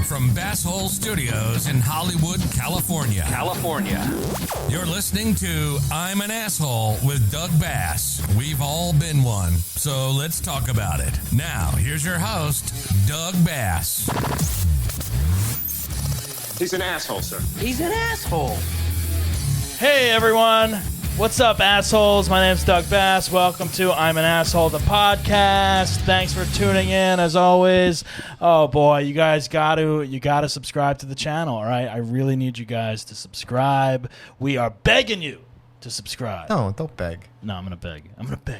from Bass Hole Studios in Hollywood, California. You're listening to I'm an Asshole with Doug Bass. We've all been one, so let's talk about it. Now, here's your host, Doug Bass. He's an asshole, sir. He's an asshole. Hey, everyone. What's up, assholes? My name's Doug Bass. Welcome to I'm an Asshole, the podcast. Thanks for tuning in, as always. Oh, boy, you guys gotta subscribe to the channel, all right? I really need you guys to subscribe. We are begging you to subscribe. No, don't beg. No, I'm gonna beg.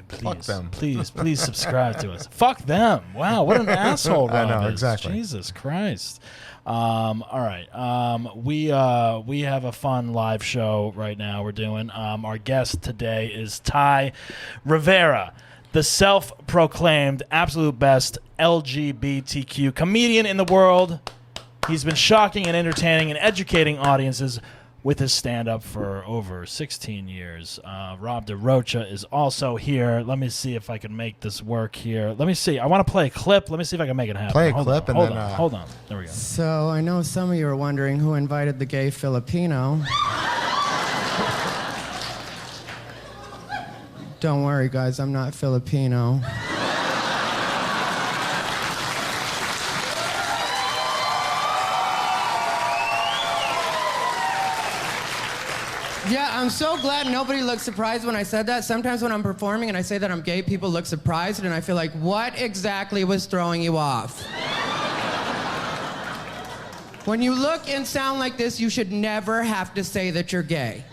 Please. Fuck them. Please subscribe to us. Fuck them. Wow, what an asshole Rob I know, is. exactly. Jesus Christ. All right. We have a fun live show right now we're doing. Our guest today is Ty Rivera, the self-proclaimed absolute best LGBTQ comedian in the world. He's been shocking and entertaining and educating audiences with his stand-up for over 16 years. Rob DeRocha is also here. Let me see if I can make this work here. Let me see. I want to play a clip. Let me see if I can make it happen. Play a Hold clip on, and hold then... on, hold on. There we go. So I know some of you are wondering who invited the gay Filipino. Don't worry, guys. I'm not Filipino. Yeah, I'm so glad nobody looked surprised when I said that. Sometimes when I'm performing and I say that I'm gay, people look surprised, and I feel like, what exactly was throwing you off? When you look and sound like this, you should never have to say that you're gay.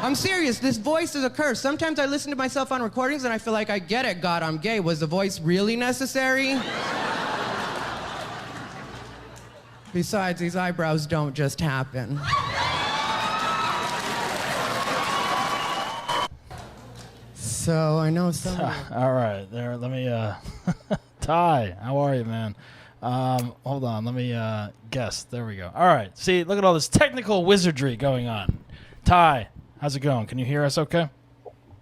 I'm serious, this voice is a curse. Sometimes I listen to myself on recordings and I feel like, I get it, God, I'm gay. Was the voice really necessary? Besides, these eyebrows don't just happen. So I know some. All right, there. Let me. Ty, how are you, man? Hold on. Let me guess. There we go. All right. See, look at all this technical wizardry going on. Ty, how's it going? Can you hear us? Okay.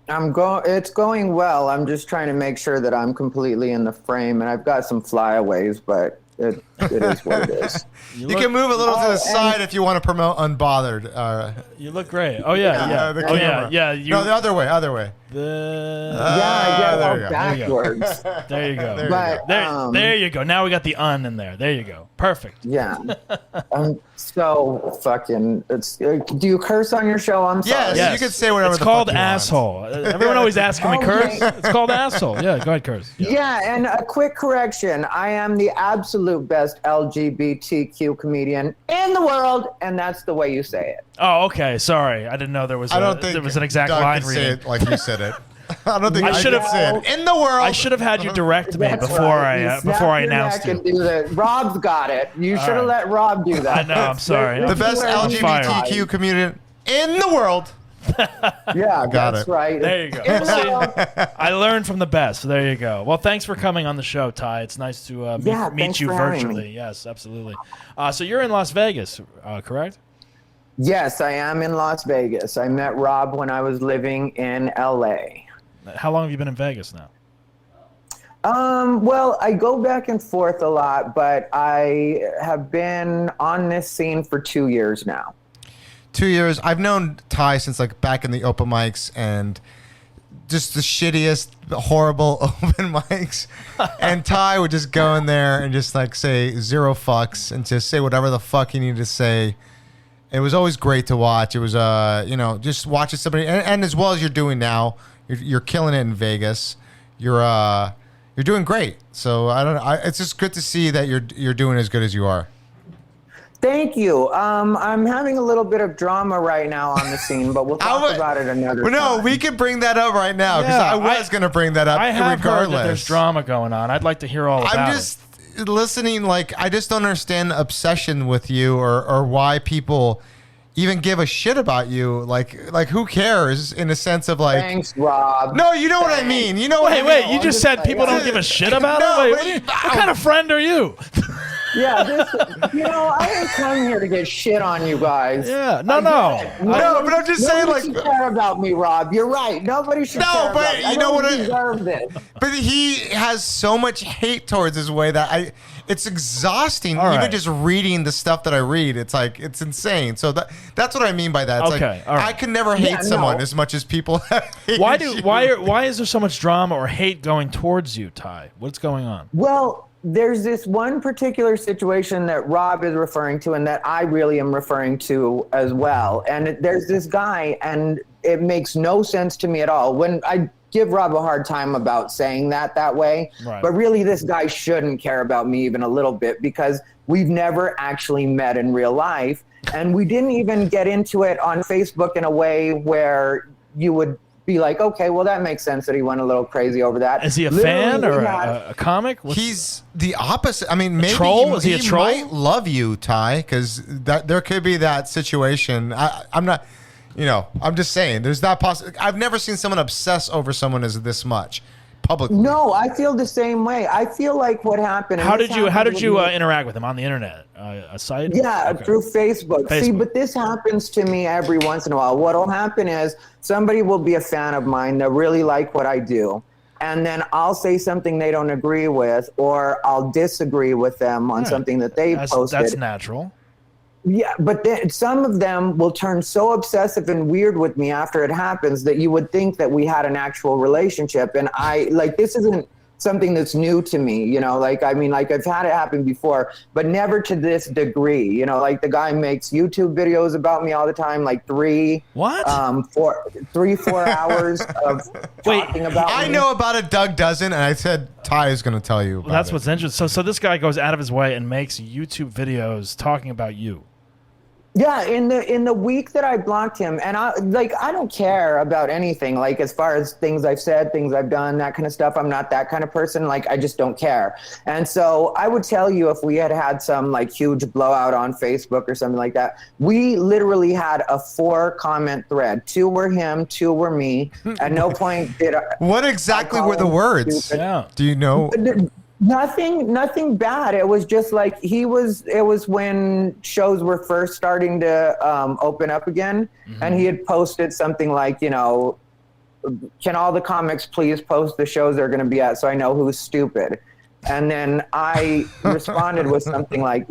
It's going well. I'm just trying to make sure that I'm completely in the frame, and I've got some flyaways, but it is what it is. You can move a little to the side if you want to promote Unbothered. You look great. Oh yeah. The Oh camera. yeah. No, the other way. I get there all you go. backwards. There you go. But, there you go. Now we got the in there. There you go. Perfect. Yeah. I'm so fucking. Do you curse on your show? I'm sorry. Yes, you can say whatever It's the called fuck you want. asshole. Everyone always asks me curse. It's called asshole. Yeah, go ahead, curse. Yeah, and a quick correction. I am the absolute best LGBTQ comedian in the world, and that's the way you say it. Oh, okay. Sorry, I didn't know there was. I don't think there was an exact Doug line can say reading. it like you said it. I don't think I should have said in the world. I should have had you direct me That's before right. You I snap before I your announced neck it. and do that. Rob's got it. You should have let Rob do that. I know. I'm sorry. The best I'm fired. LGBTQ comedian in the world. Yeah, Got that's it. right. There you go. In the world. I learned from the best. So there you go. Well, thanks for coming on the show, Ty. It's nice to meet thanks you for having virtually. me. Yes, absolutely. So you're in Las Vegas, correct? Yes, I am in Las Vegas. I met Rob when I was living in LA. How long have you been in Vegas now? Well, I go back and forth a lot, but I have been on this scene for 2 years now. 2 years. I've known Ty since like back in the open mics and just the shittiest, horrible open mics. And Ty would just go in there and just like say zero fucks and just say whatever the fuck he needed to say. It was always great to watch. It was, just watching somebody, and as well as you're doing now, you're killing it in Vegas. You're doing great. So I don't know. It's just good to see that you're doing as good as you are. Thank you. I'm having a little bit of drama right now on the scene, but we'll talk about it another time. No, we can bring that up right now because Yeah, I was going to bring that up I have regardless. heard that there's drama going on. I'd like to hear all about I'm it. just listening. Like, I just don't understand the obsession with you or why people even give a shit about you. Like who cares in the sense of like. Thanks, Rob. No, you know what I mean. You know what I mean. Wait, you just said people don't give a shit about No, it? but What kind of friend are you? Yeah, I didn't come here to get shit on you guys. Yeah, no. No, but I'm just saying, Nobody like, should care about me, Rob. You're right. Nobody should care but about me. you know what? I don't deserve this. But he has so much hate towards his way that it's exhausting. All Even right. just reading the stuff that I read, it's like it's insane. So that's what I mean by that. It's Okay, like all right. I can never hate Yeah, someone no. as much as people hate Why you. why is there so much drama or hate going towards you, Ty? What's going on? Well, there's this one particular situation that Rob is referring to and that I really am referring to as well. And there's this guy, and it makes no sense to me at all. When I give Rob a hard time about saying that way, Right. but really this guy shouldn't care about me even a little bit because we've never actually met in real life. And we didn't even get into it on Facebook in a way where you would be like, okay, well, that makes sense that he went a little crazy over that. Is he a Literally, fan or we had- a comic? He's the opposite. I mean, maybe troll? Is he a troll? might love you, Ty, because there could be that situation. I'm not, I'm just saying. There's that possibility. I've never seen someone obsess over someone as this much publicly. No, I feel the same way. I feel like what happened. and How this did you happened with me- interact with him on the internet? A site? Yeah, Okay. through Facebook. See, Facebook. but this happens to me every once in a while. What'll happen is somebody will be a fan of mine. They'll really like what I do. And then I'll say something they don't agree with, or I'll disagree with them on Right. something that they posted. That's natural. Yeah, but then some of them will turn so obsessive and weird with me after it happens that you would think that we had an actual relationship. And this isn't something that's new to me, I've had it happen before, but never to this degree. Like the guy makes YouTube videos about me all the time, like 3 4 hours of Wait, talking about I me. know about it. Doug doesn't, and I said Ty is going to tell you. About That's it. what's interesting. So this guy goes out of his way and makes YouTube videos talking about you. Yeah, in the week that I blocked him, and I don't care about anything, like as far as things I've said, things I've done, that kind of stuff. I'm not that kind of person. Like I just don't care. And so I would tell you if we had some like huge blowout on Facebook or something like that, we literally had a 4-comment thread. 2 were him, 2 were me. At no point did I. What exactly were the words? Stupid. Yeah. Do you know? Nothing bad. It was just like it was when shows were first starting to open up again. And he had posted something like, can all the comics please post the shows they're going to be at so I know who's stupid. And then I responded with something like,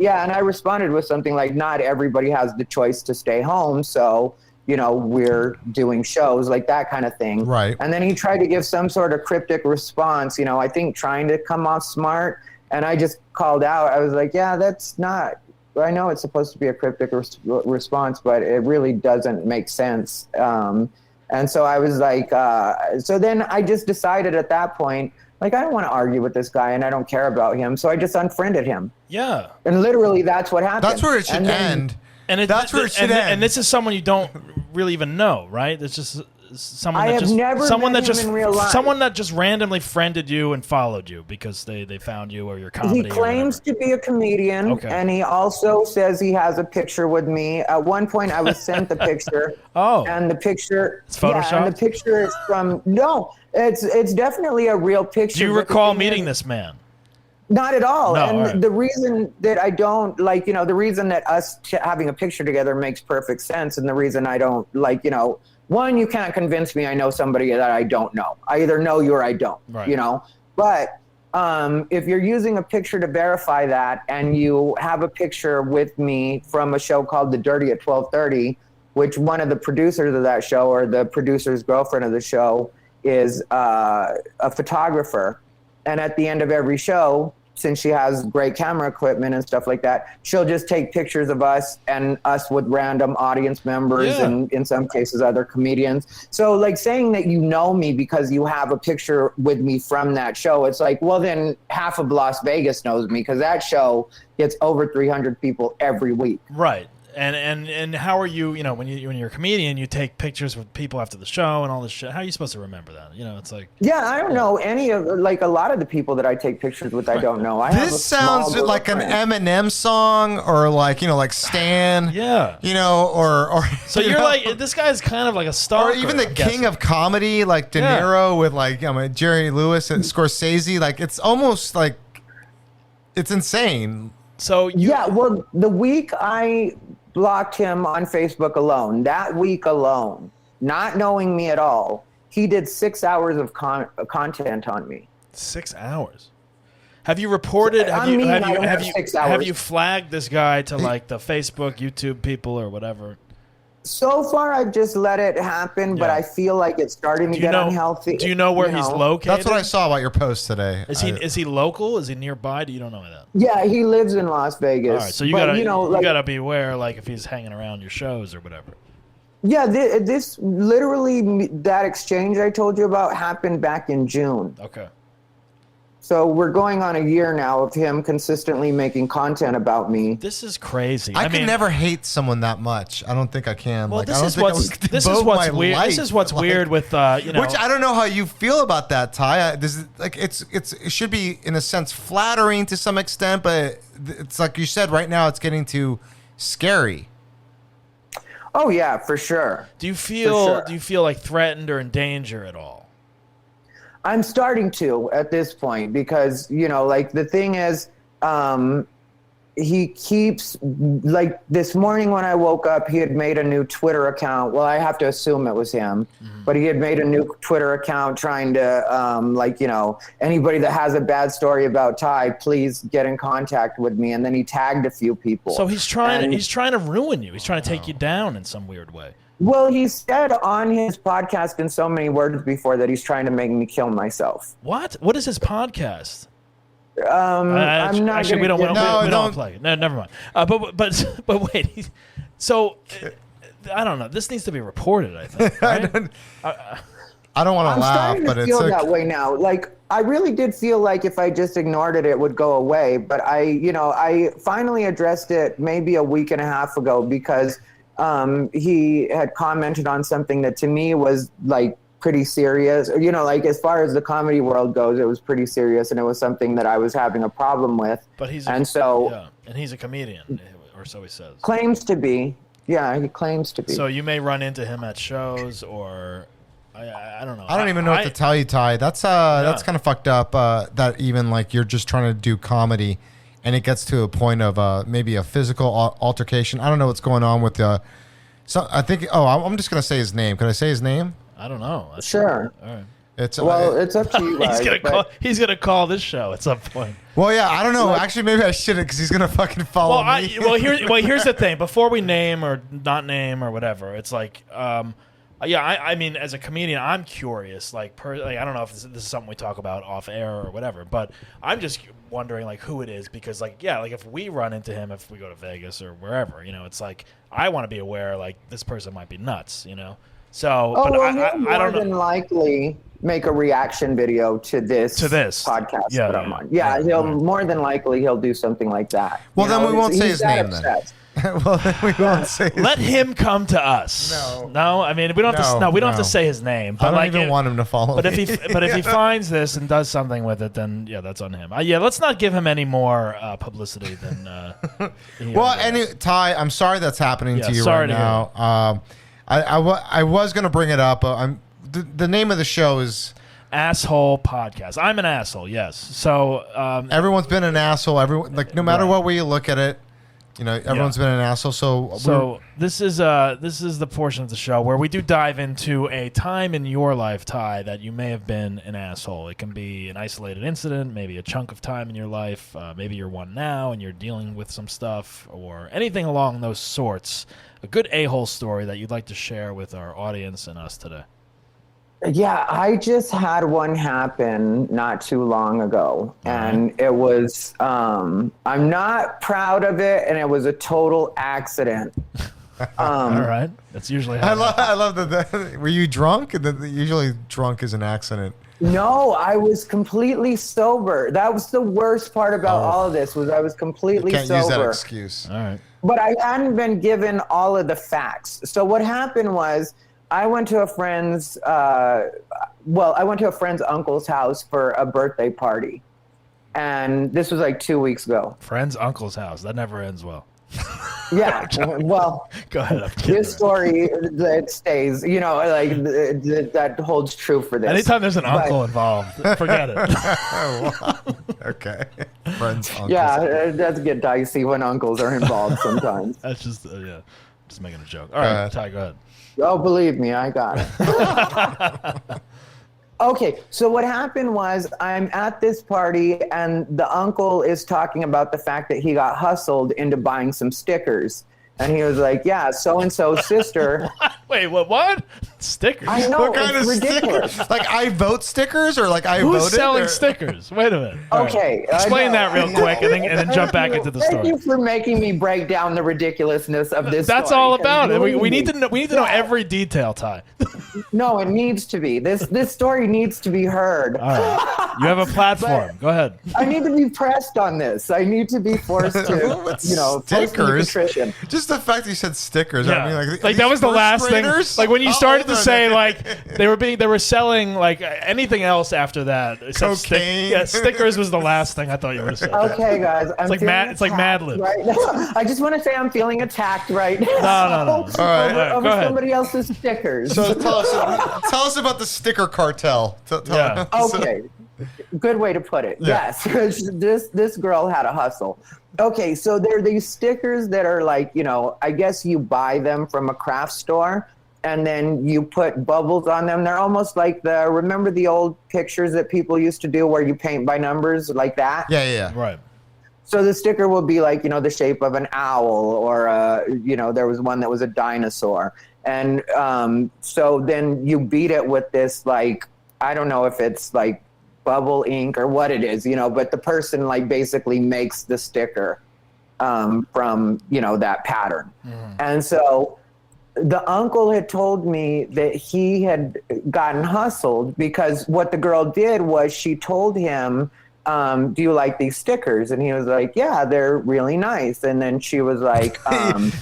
not everybody has the choice to stay home. So, we're doing shows, like that kind of thing. Right. And then he tried to give some sort of cryptic response, I think trying to come off smart. And I just called out. I was like, yeah, that's not, I know it's supposed to be a cryptic response, but it really doesn't make sense. And so I was like, so then I just decided at that point, like, I don't want to argue with this guy and I don't care about him. So I just unfriended him. Yeah. And literally that's what happened. That's where it should And then- end. And That's where it should end. And this is someone you don't really even know, right? It's just someone I that have just never someone met that just him in real life. someone that just randomly friended you and followed you because they found you or your comedy. He claims or to be a comedian, Okay. and he also says he has a picture with me. At one point, I was sent the picture. Oh. And the picture. It's Yeah, photoshopped? and the picture is from. No, it's definitely a real picture. Do you but the recall thing meeting is- this man? Not at all. No, And all right. the reason that I don't the reason that us having a picture together makes perfect sense, and the reason I don't one, you can't convince me I know somebody that I don't know. I either know you or I don't. Right. But if you're using a picture to verify that, and you have a picture with me from a show called The Dirty at 12:30, which one of the producers of that show, or the producer's girlfriend of the show, is a photographer, and at the end of every show, since she has great camera equipment and stuff like that, she'll just take pictures of us and us with random audience members Yeah. and in some cases other comedians. So like saying that you know me because you have a picture with me from that show, it's like, well, then half of Las Vegas knows me because that show gets over 300 people every week. Right. And how are you? When you're a comedian, you take pictures with people after the show and all this shit. How are you supposed to remember that? It's like Yeah, I don't know any of a lot of the people that I take pictures with. I don't know. I have a This small sounds group of like an friends. Eminem song, or like Stan. yeah. Or So you're like, this guy's kind of like a star. or even the king of comedy, like De Yeah. Niro with like Jerry Lewis and Scorsese. Like it's almost like it's insane. So Yeah, well, the week I blocked him on Facebook alone, that week alone, not knowing me at all, he did 6 hours of content on me. 6 hours. Have you reported? I don't have 6 hours. Have you flagged this guy to like the Facebook, YouTube people, or whatever? So far, I've just let it happen, but Yeah. I feel like it's starting to get unhealthy. Do you know where he's located? That's what I saw about your post today. Is he local? Is he nearby? Do you don't know that? Yeah, he lives in Las Vegas. All right, so you gotta be aware, like if he's hanging around your shows or whatever. Yeah, this literally, that exchange I told you about happened back in June. Okay. So we're going on a year now of him consistently making content about me. This is crazy. I can never hate someone that much. I don't think I can. Well, like, this I don't is think what's I would this devote is what's my weird. life, This is what's like- weird with you know. Which I don't know how you feel about that, Ty. This is like it should be in a sense flattering to some extent, but it's like you said. Right now, it's getting too scary. Oh yeah, for sure. Do you feel like threatened or in danger at all? I'm starting to at this point because, you know, like the thing is, he keeps, like this morning when I woke up, he had made a new Twitter account. Well, I have to assume it was him, but he had made a new Twitter account trying to, like, you know, anybody that has a bad story about Ty, please get in contact with me. And then he tagged a few people. So he's trying to ruin you. He's trying to take you down in some weird way. Well, he said on his podcast in so many words before that he's trying to make me kill myself. What? What is his podcast? I'm not actually. We don't. gonna We get- don't play it. No, never mind. But wait. So I don't know. This needs to be reported. I think. Right? I don't want to I'm laugh, starting but to it's feel like, that way now. Like I really did feel like if I just ignored it, it would go away. But I finally addressed it maybe a week and a half ago because he had commented on something that to me was like pretty serious. You know, like as far as the comedy world goes, it was pretty serious, and it was something that I was having a problem with. But he's and he's a comedian, or so he says. Claims to be. Yeah, he claims to be. So you may run into him at shows, or I don't know. I don't even know what to tell you, Ty. That's kind of fucked up. That even like you're just trying to do comedy, and it gets to a point of maybe a physical altercation. I don't know what's going on with the. So I think. Oh, I'm just gonna say his name. Can I say his name? I don't know. Sure. All right. It's it's up to you guys. He's gonna call this show at some point. Well, yeah, I don't know. Actually, maybe I shouldn't because he's gonna fucking follow me. Here's the thing. Before we name or not name or whatever, it's like, I mean, as a comedian, I'm curious. Like I don't know if this is something we talk about off air or whatever, but I'm just wondering like who it is because like if we run into him, if we go to Vegas or wherever, you know, it's like I want to be aware like this person might be nuts, you know. So, I don't more know. than likely make a reaction video to this podcast that I'm on. Yeah, more than likely he'll do something like that. Well, then we won't say his name then. Well, then we won't say. Let him come to us. No. I mean, we don't have to. We don't have to say his name. But I don't even want him to follow. But if he finds this and does something with it, then that's on him. Let's not give him any more publicity than. Ty, I'm sorry that's happening to you right now. I was going to bring it up. The name of the show is Asshole Podcast. I'm an asshole, yes. So everyone's been an asshole. Everyone, like, no matter what way you look at it, you know, everyone's been an asshole. So this is the portion of the show where we do dive into a time in your life, Ty, that you may have been an asshole. It can be an isolated incident, maybe a chunk of time in your life. Maybe you're one now and you're dealing with some stuff, or anything along those sorts. A good a-hole story that you'd like to share with our audience and us today. Yeah, I just had one happen not too long ago, and it was, I'm not proud of it, and it was a total accident. All right. That's usually how I love that. Were you drunk? Usually drunk is an accident. No, I was completely sober. That was the worst part about all of this, was I was completely sober. Can't use that excuse. All right. But I hadn't been given all of the facts. So what happened was I went to a friend's uncle's house for a birthday party. And this was like 2 weeks ago. Friend's uncle's house. That never ends well. Yeah. Well, Go ahead. I'm kidding. this story that stays, like that holds true for this. Anytime there's an uncle involved, forget it. Okay. Friends, uncles. Yeah, it does get dicey when uncles are involved sometimes. That's just just making a joke. All right, Ty, go ahead. Oh, believe me, I got it. Okay, so what happened was I'm at this party and the uncle is talking about the fact that he got hustled into buying some stickers. And he was like, yeah, so-and-so's sister. Wait, what? Stickers? I know, What kind it's of ridiculous. stickers? Like I vote stickers or like I Who's voted? selling or- stickers? Wait a minute. All right. Okay. Explain that real quick and then jump back into the story. Thank you for making me break down the ridiculousness of this That's story, all 'cause about it. We believe need me, to know. We need to know every detail, Ty. No, it needs to be. This story needs to be heard. All right. You have a platform. Go ahead. I need to be pressed on this. I need to be forced to, forced into Stickers. contrition. Just the fact that you said stickers. Yeah. I mean, like these that was the first last graders? thing. Like when you How started old to are say they? like they were selling like anything else after that. except Cocaine. stickers was the last thing I thought you would have said. Okay, guys. I'm like feeling it's like Mad attacked Libs. right now. I just want to say I'm feeling attacked right now. No. All right. Over Go ahead. somebody else's stickers. So tell us about the sticker cartel. Yeah. Okay. Good way to put it. Yeah. Yes. This girl had a hustle. Okay, so there are these stickers that are like, I guess you buy them from a craft store and then you put bubbles on them. They're almost like remember the old pictures that people used to do where you paint by numbers like that? Yeah. Right. So the sticker will be like, the shape of an owl or, there was one that was a dinosaur. And so then you beat it with this, like, I don't know if it's like bubble ink or what it is, but the person like basically makes the sticker from, that pattern. And so the uncle had told me that he had gotten hustled because what the girl did was she told him, do you like these stickers? And he was like, yeah, they're really nice. And then she was like,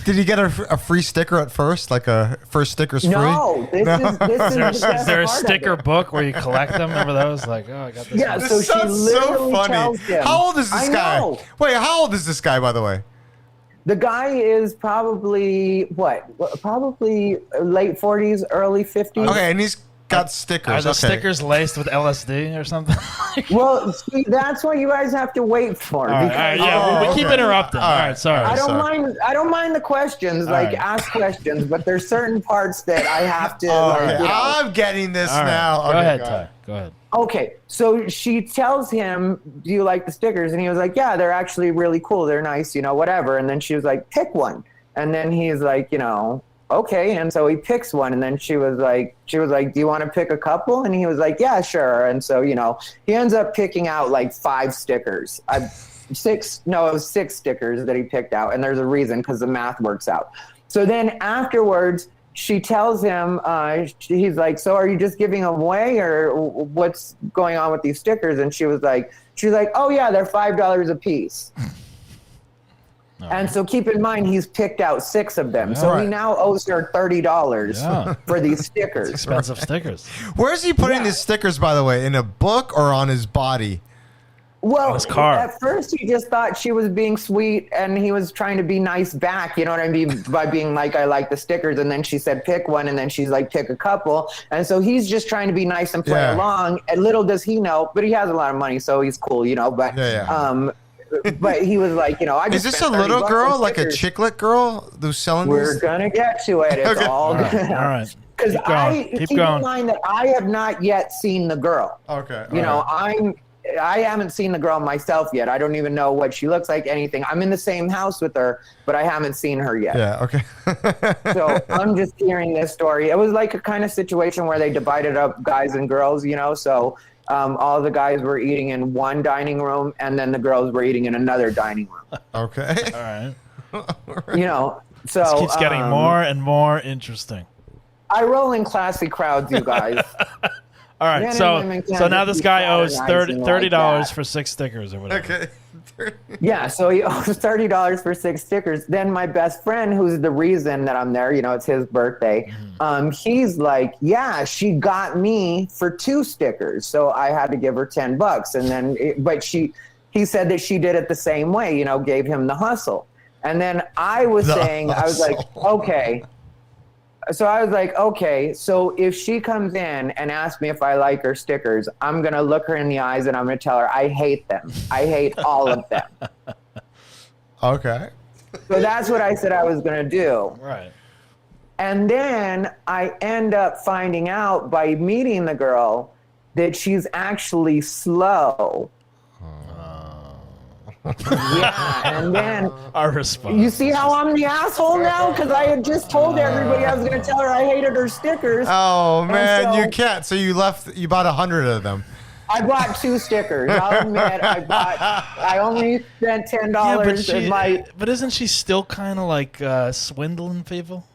Did he get a free sticker at first? Like a first sticker's free? no, this is the Is best there a part of sticker it. book where you collect them? Remember those? Like, I got this. Yeah, one. so This she sounds so literally funny. tells him. How old is this I guy? know. Wait, how old is this guy, by the way? The guy is probably Probably late 40s, early 50s. Okay, and he's got stickers. Are the okay. stickers laced with LSD or something? Well, see, that's what you guys have to wait for. All right, because yeah, we keep okay. interrupting. All right, sorry. I don't Sorry. mind. I don't mind the questions. Like, right. ask questions, but there's certain parts that I have to. Okay, I'm getting this All right. now. Go Okay, ahead, go Ty. Go ahead. Okay, so she tells him, do you like the stickers? And he was like, yeah, they're actually really cool. They're nice, whatever. And then she was like, pick one. And then he's like, okay. And so he picks one. And then she was like, do you want to pick a couple? And he was like, yeah, sure. And so, he ends up picking out like 5 stickers. It was 6 stickers that he picked out. And there's a reason because the math works out. So then afterwards, she tells him, he's like, so are you just giving them away or what's going on with these stickers? And she's like, oh yeah, they're $5 a piece. And so keep in mind, he's picked out 6 of them. So Right. he now owes her $30 Yeah. for these stickers. Expensive stickers. Where's he putting Yeah. his stickers, by the way? In a book or on his body? Well, his car. at first he just thought she was being sweet and he was trying to be nice back, you know what I mean? By being like, I like the stickers. And then she said, pick one. And then she's like, pick a couple. And so he's just trying to be nice and play Yeah. along. And little does he know, but he has a lot of money, so he's cool, But, Yeah. but he was like, I just Is this a spent 30 little bucks girl, on like a stickers. chiclet girl who's selling We're these? going to get to it. It's Okay. all All right. good. All right. Because Keep going. Keep keep going. in mind that I have not yet seen the girl. Okay. I haven't seen the girl myself yet. I don't even know what she looks like, anything. I'm in the same house with her, but I haven't seen her yet. Yeah, okay. So I'm just hearing this story. It was like a kind of situation where they divided up guys and girls, So all the guys were eating in one dining room, and then the girls were eating in another dining room. Okay. All right. So This keeps getting more and more interesting. I roll in classy crowds, you guys. All right, Men and so women can't so now just this be guy owes fraternizing like $30 that. for 6 stickers or whatever. Okay. Yeah, so he owes $30 for 6 stickers. Then my best friend, who's the reason that I'm there, it's his birthday. He's like, yeah, she got me for 2 stickers, so I had to give her $10. And then, he said that she did it the same way, gave him the hustle. And then I was saying, I was like, okay. So I was like, okay, so if she comes in and asks me if I like her stickers, I'm going to look her in the eyes and I'm going to tell her I hate them. I hate all of them. Okay. So that's what I said I was going to do. Right. And then I end up finding out by meeting the girl that she's actually slow. Yeah, and then Our response. you see how I'm the asshole now? Because I had just told everybody I was going to tell her I hated her stickers. Oh man, so- you can't. So you bought 100 of them. I bought 2 stickers. I'll admit, I only spent $10 in my. But isn't she still kind of like swindling people?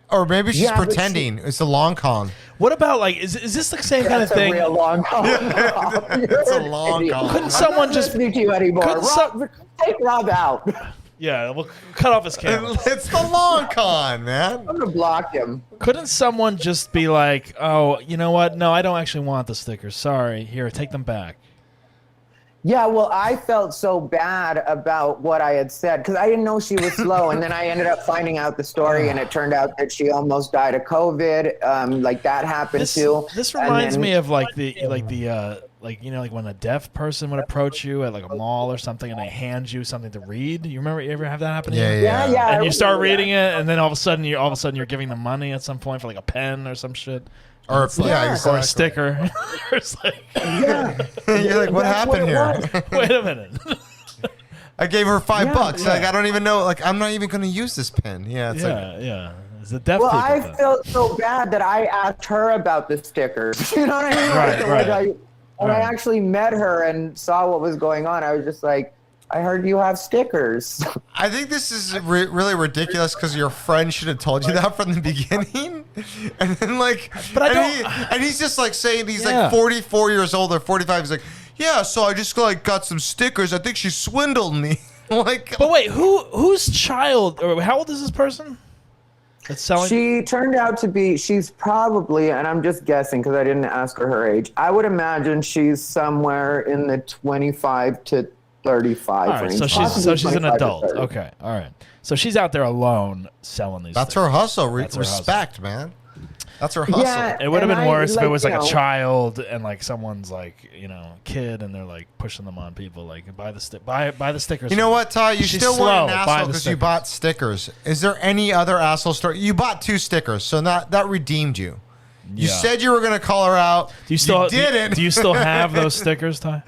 Or maybe she's Yeah, but pretending. It's a long con. What about like is this the same kind of That's a thing? real long call. It's a long con. Couldn't someone I'm not just listening to you anymore? couldn't Take Rob out. yeah? We'll cut off his camera. It's the long con, man. I'm gonna block him. Couldn't someone just be like, oh, you know what? No, I don't actually want the stickers. Sorry. Here, take them back. Yeah, well, I felt so bad about what I had said because I didn't know she was slow, and then I ended up finding out the story, and it turned out that she almost died of COVID. Like that happened too. This And reminds then- me of like when a deaf person would approach you at like a mall or something, and they hand you something to read. You remember? You ever have that happen? To Yeah, you? Yeah. And I you start remember reading it, and then all of a sudden you're giving them money at some point for like a pen or some shit. Or Yeah. exactly. Or a sticker. It's like, Yeah. You're like, what That's what happened it here? wait a minute. I gave her $5. Yeah. Like I don't even know. Like I'm not even going to use this pen. Yeah. It's like yeah. It's a deaf Well, people I thing. felt so bad that I asked her about the stickers. You know what I mean? Right. When I actually met her and saw what was going on, I was just like, I heard you have stickers. I think this is really ridiculous because your friend should have told you that from the beginning, and then like, But I and he's just like saying he's Yeah. like 44 years old or 45. He's like, yeah, so I just like got some stickers. I think she swindled me. Like, But wait, whose child or how old is this person that's selling? She turned out to be, she's probably, and I'm just guessing because I didn't ask her age, I would imagine she's somewhere in the 25 to 35 all right, range. so she's Possibly an 25 to adult. 30. Okay, all right. So she's out there alone selling these. that's things. her hustle. That's her hustle. Respect, man. That's her hustle. Yeah. It would have And been worse if it was like you a know, child and like someone's like kid and they're like pushing them on people like buy the stickers. You know what, Ty? You She's still slow. weren't an Buy asshole the because you stickers. bought stickers. Is there any other asshole story? You bought 2 stickers, so that redeemed you. You Yeah. said you were going to call her out. Do you still didn't. Do you still have those stickers, Ty?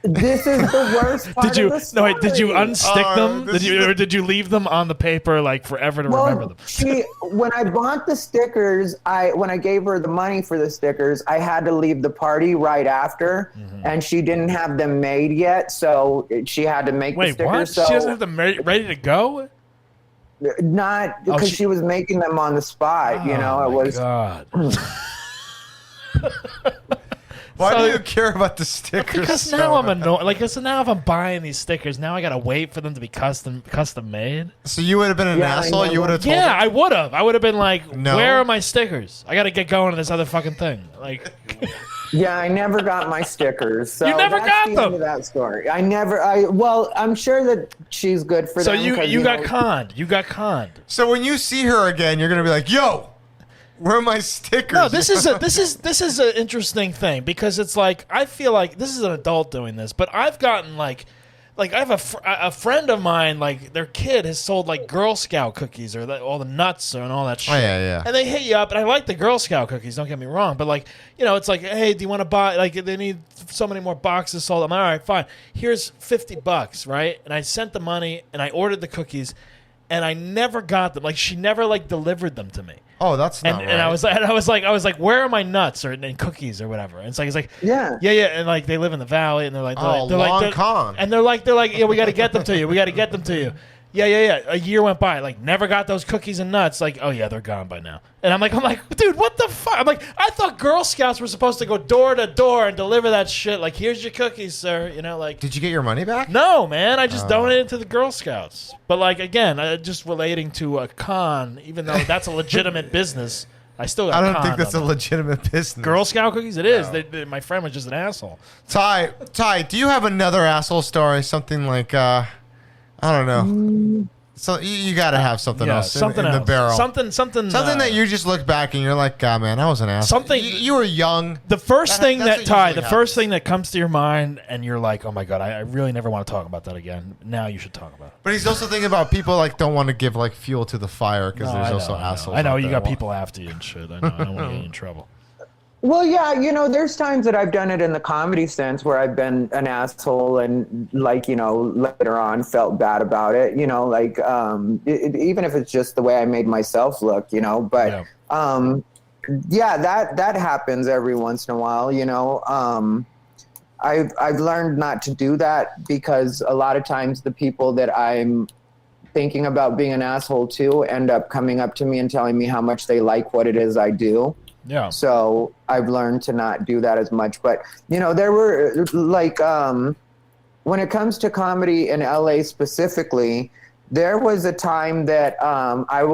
This is the worst part Did you of the story. Did you unstick them? this Did you leave them on the paper like forever to remember them? When I bought the stickers, when I gave her the money for the stickers, I had to leave the party right after, Mm-hmm. and she didn't have them made yet, so she had to make the Wait, stickers. what? So She doesn't have them ready to go? not because she- she was making them on the spot. You know, Oh, it my was. God. Why So- do you care about the stickers? Because so now I'm much? annoyed. Like, so now if I'm buying these stickers, now I gotta wait for them to be custom made. So you would have been an Yeah, I asshole. know. You would have told Yeah, her. I would have. I would have been like, No. "Where are my stickers? I gotta get going to this other fucking thing." Like, Yeah, I never got my stickers. So You never that's got the them? end of that story. Well, I'm sure that she's good for so them. you 'cause, got know, conned. You got conned. So when you see her again, you're gonna be like, "Yo, where are my stickers?" No, this is an interesting thing because it's like I feel like this is an adult doing this, but I've gotten like I have a friend of mine, like their kid has sold like Girl Scout cookies or all the nuts and all that shit. Oh, yeah. And they hit you up, and I like the Girl Scout cookies. Don't get me wrong, but like it's like, hey, do you want to buy? Like they need so many more boxes sold. I'm like, all right, fine. Here's $50, right? And I sent the money, and I ordered the cookies, and I never got them. Like she never like delivered them to me. Oh, that's not And, right. and I was like, where are my nuts and cookies or whatever? And it's like, Yeah. and like they live in the valley, and they're like, Oh, they're long like, con. and they're like, yeah, we got to get them to you. We got to get them to you. Yeah. A year went by, like never got those cookies and nuts. Like, oh yeah, they're gone by now. And I'm like, dude, what the fuck? I'm like, I thought Girl Scouts were supposed to go door to door and deliver that shit. Like, here's your cookies, sir. Like. Did you get your money back? No, man, I just donated to the Girl Scouts. But like again, just relating to a con, even though that's a legitimate business, I still got I don't conned think that's a on that. legitimate business. Girl Scout cookies. It is. My friend was just an asshole. Ty, do you have another asshole story? Something like, I don't know. So you got to have something else something in the else. barrel. Something that you just look back and you're like, God, man, I was an asshole. Something you were young. The first thing that's that Ty, the usually first happens. thing that comes to your mind, and you're like, oh my God, I really never want to talk about that again. Now you should talk about it. But he's also thinking about people like don't want to give like fuel to the fire because there's also assholes. I know out you there. got people after you and shit. I know. I don't want to get you in trouble. Well, yeah, there's times that I've done it in the comedy sense where I've been an asshole and like, later on felt bad about it, like, even if it's just the way I made myself look, but, that happens every once in a while, I've learned not to do that because a lot of times the people that I'm thinking about being an asshole to end up coming up to me and telling me how much they like what it is I do. Yeah. So I've learned to not do that as much. But, there were like, when it comes to comedy in LA specifically, there was a time that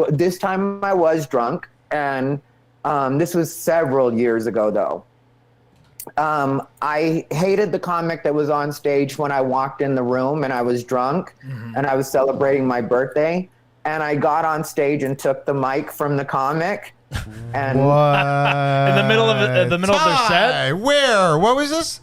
this time I was drunk. And this was several years ago, though. I hated the comic that was on stage when I walked in the room and I was drunk and I was celebrating my birthday. And I got on stage and took the mic from the comic. And in the middle of their set. Where? What was this?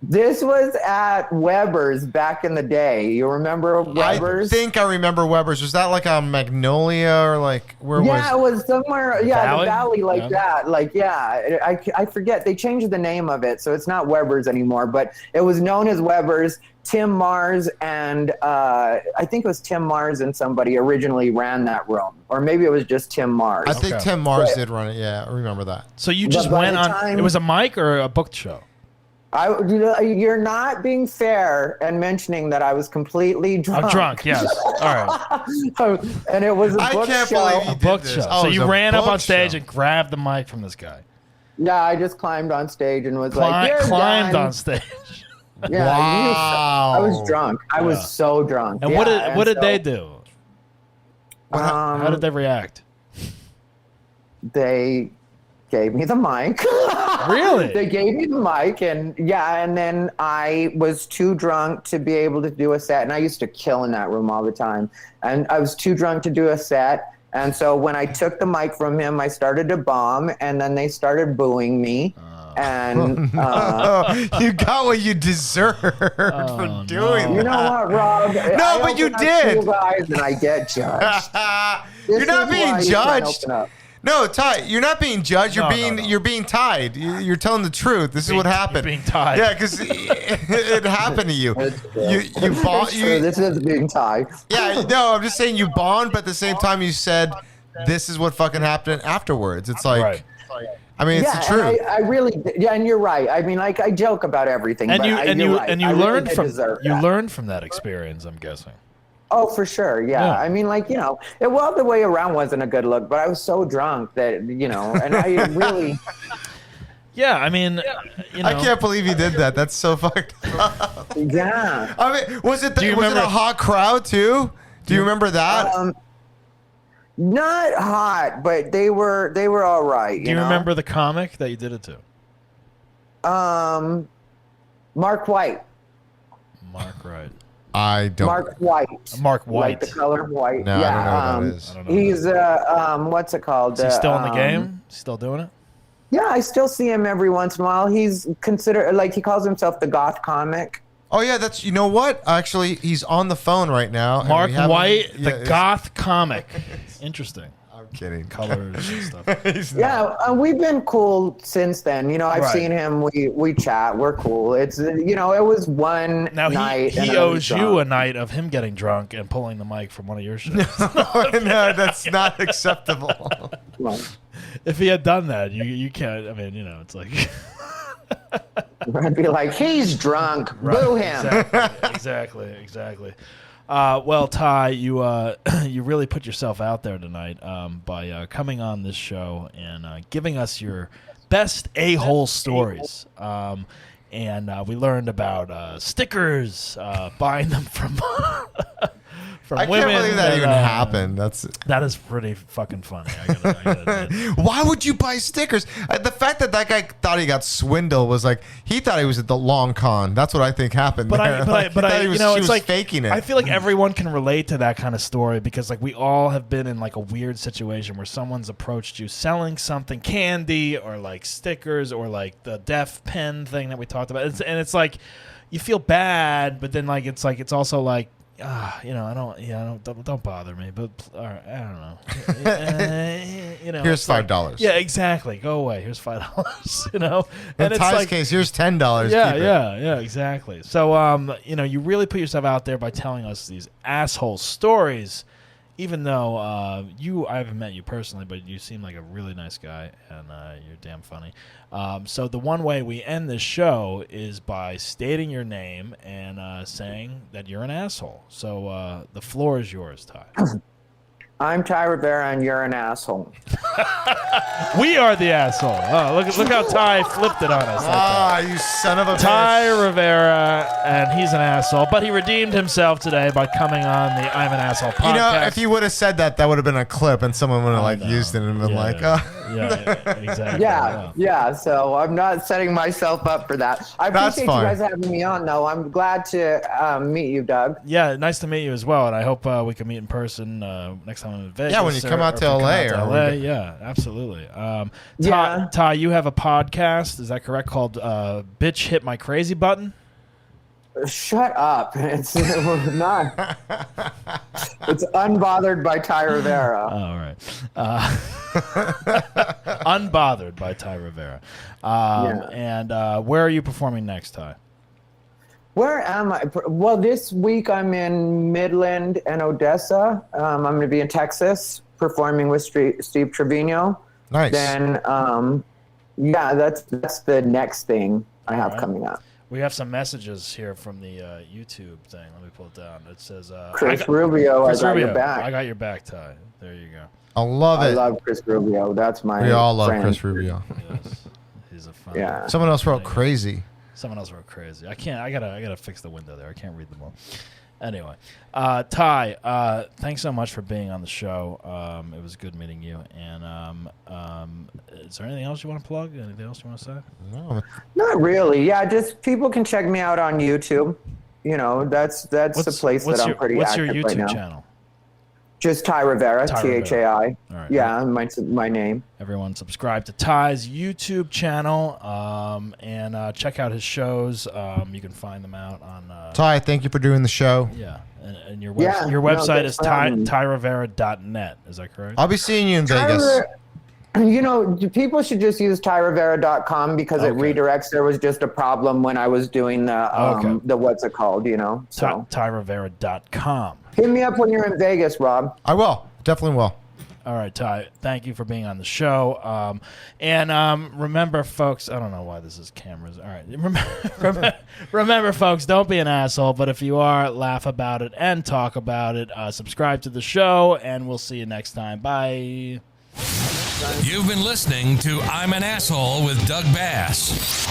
This was at Weber's back in the day. You remember Weber's? I think I remember Weber's. Was that like on Magnolia or like where was? Yeah, it was somewhere. Yeah, the valley like that. Like I forget. They changed the name of it, so it's not Weber's anymore. But it was known as Weber's. Tim Mars and I think it was Tim Mars and somebody originally ran that room, or maybe it was just Tim Mars. I think Tim Mars did run it. Yeah, I remember that. So you just went on. It was a mic or a booked show. You're not being fair and mentioning that I was completely drunk. I'm drunk. Yes. All right. And it was a book show. I can't believe you A did book this. show. Oh, So it was you a ran up book on stage show. and grabbed the mic from this guy. Yeah, I just climbed on stage and was like, "You're climbed done." on stage. Yeah, Wow. I was drunk. I was so drunk. And what did they do? How did they react? They gave me the mic. Really? They gave me the mic, and then I was too drunk to be able to do a set. And I used to kill in that room all the time. And I was too drunk to do a set. And so when I took the mic from him, I started to bomb, and then they started booing me. And you got what you deserve for doing you know what, Rob? No, but you did. Two guys and I get judged. You're not being judged. Open up. No, Ty, you're not being judged. You're No. you're being tied. You're telling the truth. This is what happened. You're being tied. Yeah, because it happened to you. You bond. This is being tied. Yeah, no, I'm just saying you bond, but at the same time you said this is what fucking happened afterwards. It's like, Right. I mean, it's the truth. I really, and you're right. I mean, like I joke about everything, And but you right. and you I really learned did from deserve that. learned from that experience. I'm guessing. Oh, for sure. Yeah. I mean, like, the way around wasn't a good look, but I was so drunk that, and I really. Yeah, I mean, I can't believe you did that. That's so fucked up. Yeah. I mean, was it Do you was it remember- a hot crowd too? Do you remember that? Not hot, but they were all right. Do you remember the comic that you did it to? Mark White. Mark Wright. I don't. Mark White. Mark Like White. the color white. No, I don't know who that is. I don't know. He's what's it called? Is he still in the game? Still doing it? Yeah, I still see him every once in a while. He's considered he calls himself the goth comic. Oh yeah, that's you know what? Actually, he's on the phone right now. and Mark we haven't- White, yeah, the goth comic. Interesting. I'm kidding. Colors and stuff. He's not. Yeah, we've been cool since then. I've Right. seen him. We chat. We're cool. It's it was one Now night. he and I was owes you drunk. a night of him getting drunk and pulling the mic from one of your shows. No, that's not acceptable. Come on. If he had done that, you can't. I mean, it's like I'd be like, he's drunk. Boo him. Exactly. Well, Ty, you you really put yourself out there tonight by coming on this show and giving us your best a-hole stories. And we learned about stickers, buying them from from I women. can't believe that even happened. That is pretty fucking funny. I gotta admit. Why would you buy stickers? The fact that guy thought he got swindled was like he thought he was at the long con. That's what I think happened. But there. I, He thought he was, she it's was like faking it. I feel like everyone can relate to that kind of story because like we all have been in like a weird situation where someone's approached you selling something, candy or like stickers or like the deaf pen thing that we talked about. And it's like you feel bad, but then like it's also like. Don't bother me. But I don't know. Here's $5. Yeah, exactly. Go away. Here's $5. In it's Ty's like, case, here's $10. Yeah, exactly. So, you really put yourself out there by telling us these asshole stories. Even though I haven't met you personally, but you seem like a really nice guy, and you're damn funny. So the one way we end this show is by stating your name and saying that you're an asshole. So the floor is yours, Ty. I'm Ty Rivera, and you're an asshole. We are the asshole. Oh, look how Ty flipped it on us. You son of a Ty bitch. Rivera, and he's an asshole, but he redeemed himself today by coming on the I'm an Asshole podcast. If you would have said that would have been a clip, and someone would have used it and been like, yeah, exactly. Yeah. So I'm not setting myself up for that. I That's appreciate fine. you guys having me on, though. I'm glad to meet you, Doug. Yeah, nice to meet you as well, and I hope we can meet in person next time I'm in Vegas. Yeah, when you come out to LA. Yeah, absolutely. Ty, you have a podcast, is that correct, called Bitch Hit My Crazy Button? Shut up. It's not. It's Unbothered by Ty Rivera. Oh, all right. Unbothered by Ty Rivera. And where are you performing next, Ty? Where am I? Well, this week I'm in Midland and Odessa. I'm going to be in Texas performing with Steve Trevino. Nice. Then, that's the next thing I have coming up. We have some messages here from the YouTube thing. Let me pull it down. It says, Chris Rubio, I got your back. I got your back, Ty. There you go. I love it. I love Chris Rubio. That's my We all love friend. Chris Rubio. Yes. He's a fun. Yeah. Someone else wrote crazy. Someone else wrote crazy. I gotta fix the window there. I can't read them all. Anyway, Ty, thanks so much for being on the show. It was good meeting you. And is there anything else you want to plug? Anything else you want to say? No. Not really. Yeah, just people can check me out on YouTube. That's the place that I'm pretty what's active your right YouTube now. channel? Just Ty Rivera, Ty Rivera. THAI. All right. Yeah, my name. Everyone subscribe to Ty's YouTube channel and check out his shows. You can find them out on... Ty, thank you for doing the show. Yeah, and your Yeah, your website is thanks for having me. tyrivera.net. Is that correct? I'll be seeing you in Vegas. People should just use tyrivera.com because it Okay. redirects. There was just a problem when I was doing the what's it called, so. tyrivera.com. Hit me up when you're in Vegas, Rob. I will. Definitely will. All right, Ty, thank you for being on the show. And remember, folks, I don't know why this is cameras. All right. Remember, folks, don't be an asshole, but if you are, laugh about it and talk about it. Subscribe to the show, and we'll see you next time. Bye. You've been listening to I'm an Asshole with Doug Bass.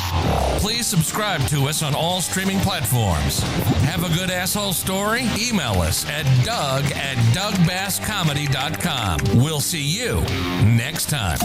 Please subscribe to us on all streaming platforms. Have a good asshole story? Email us at doug@dougbasscomedy.com. We'll see you next time.